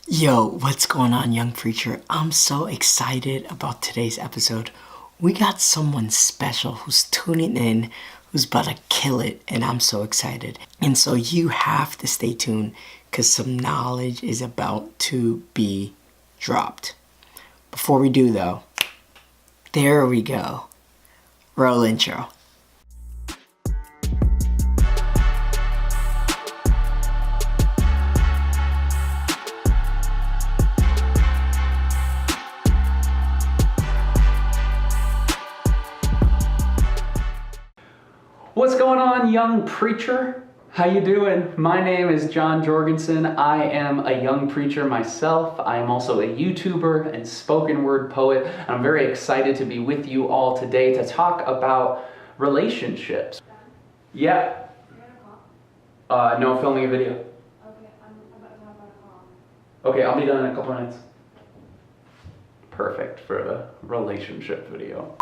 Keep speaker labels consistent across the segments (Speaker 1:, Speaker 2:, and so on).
Speaker 1: Yo, what's going on, young preacher? I'm so excited about today's episode. We got someone special who's tuning in, who's about to kill it, and I'm so excited. And so you have to stay tuned because some knowledge is about to be dropped. Before we do, though, there we go. Roll intro.
Speaker 2: What's going on, young preacher? How you doing? My name is Jon Jorgenson. I am a young preacher myself. I am also a YouTuber and spoken word poet. I'm very excited to be with you all today to talk about relationships. Yeah. No, filming a video.
Speaker 3: Okay, I'm about to hop on a call.
Speaker 2: Okay, I'll be done in a couple minutes. Perfect for a relationship video.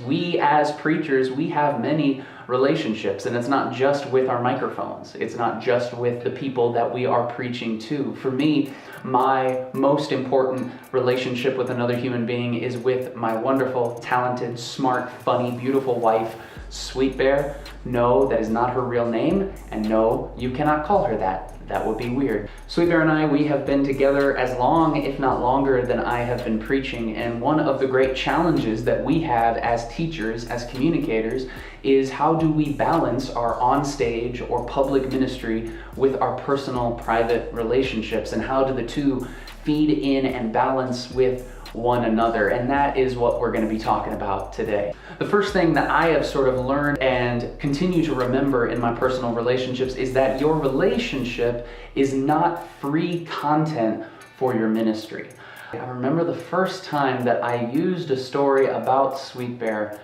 Speaker 2: We as preachers, we have many relationships, and it's not just with our microphones. It's not just with the people that we are preaching to. For me, my most important relationship with another human being is with my wonderful, talented, smart, funny, beautiful wife, Sweet Bear. No, that is not her real name, and no, you cannot call her that. That would be weird. Sweet Bear and I, we have been together as long, if not longer, than I have been preaching. And one of the great challenges that we have as teachers, as communicators, is how do we balance our onstage or public ministry with our personal, private relationships? And how do the two feed in and balance with one another? And that is what we're going to be talking about today. The first thing that I have sort of learned and continue to remember in my personal relationships is that your relationship is not free content for your ministry. I remember the first time that I used a story about Sweet Bear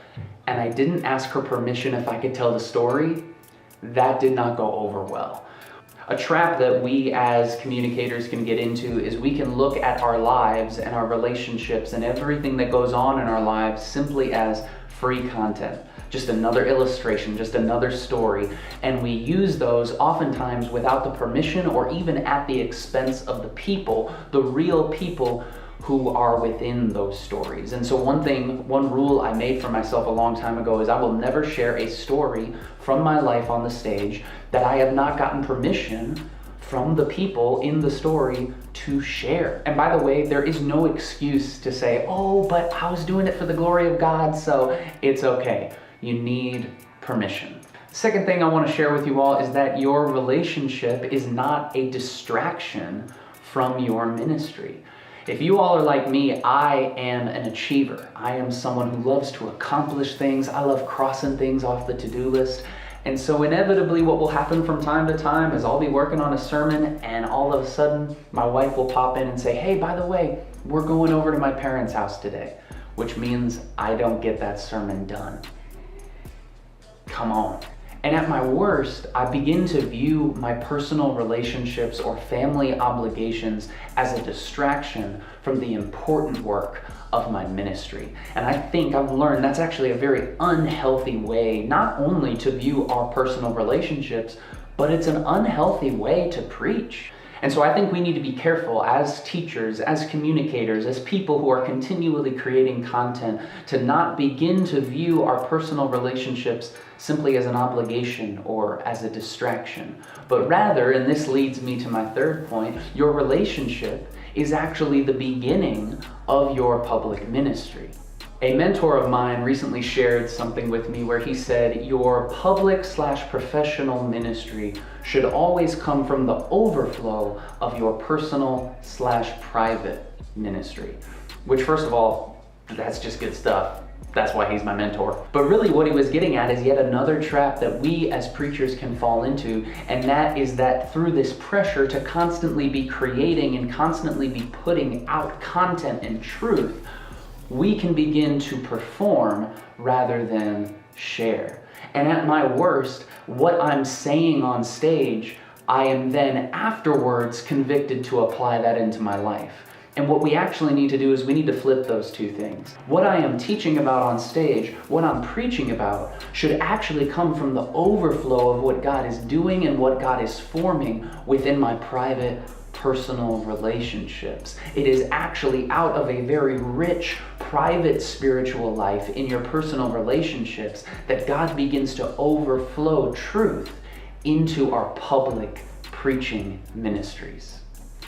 Speaker 2: and I didn't ask her permission if I could tell the story. That did not go over well. A trap that we as communicators can get into is we can look at our lives and our relationships and everything that goes on in our lives simply as free content, just another illustration, just another story, and we use those oftentimes without the permission or even at the expense of the people, the real people who are within those stories. And so one rule I made for myself a long time ago is I will never share a story from my life on the stage that I have not gotten permission from the people in the story to share. And by the way, there is no excuse to say, oh, but I was doing it for the glory of God, so it's okay. You need permission. Second thing I want to share with you all is that your relationship is not a distraction from your ministry. If you all are like me, I am an achiever. I am someone who loves to accomplish things. I love crossing things off the to-do list. And so inevitably what will happen from time to time is I'll be working on a sermon and all of a sudden my wife will pop in and say, hey, by the way, we're going over to my parents' house today, which means I don't get that sermon done. Come on. And at my worst, I begin to view my personal relationships or family obligations as a distraction from the important work of my ministry. And I think I've learned that's actually a very unhealthy way, not only to view our personal relationships, but it's an unhealthy way to preach. And so I think we need to be careful as teachers, as communicators, as people who are continually creating content to not begin to view our personal relationships simply as an obligation or as a distraction. But rather, and this leads me to my third point, your relationship is actually the beginning of your public ministry. A mentor of mine recently shared something with me where he said, your public/professional ministry should always come from the overflow of your personal/private ministry. Which, first of all, that's just good stuff. That's why he's my mentor. But really what he was getting at is yet another trap that we as preachers can fall into, and that is that through this pressure to constantly be creating and constantly be putting out content and truth, we can begin to perform rather than share. And at my worst, what I'm saying on stage, I am then afterwards convicted to apply that into my life. And what we actually need to do is we need to flip those two things. What I am teaching about on stage, what I'm preaching about, should actually come from the overflow of what God is doing and what God is forming within my private personal relationships. It is actually out of a very rich, private spiritual life in your personal relationships that God begins to overflow truth into our public preaching ministries.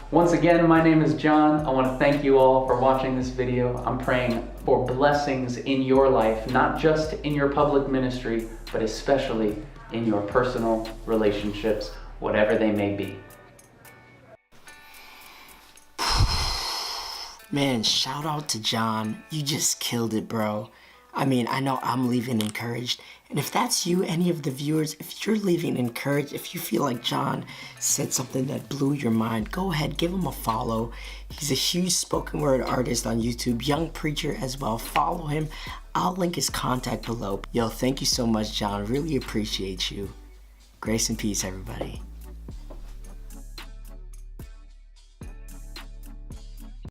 Speaker 2: Once again, my name is John. I want to thank you all for watching this video. I'm praying for blessings in your life, not just in your public ministry, but especially in your personal relationships, whatever they may be.
Speaker 1: Man, shout out to Jon. You just killed it, bro. I mean, I know I'm leaving encouraged. And if that's you, any of the viewers, if you're leaving encouraged, if you feel like Jon said something that blew your mind, go ahead, give him a follow. He's a huge spoken word artist on YouTube, young preacher as well. Follow him. I'll link his contact below. Yo, thank you so much, Jon. Really appreciate you. Grace and peace, everybody.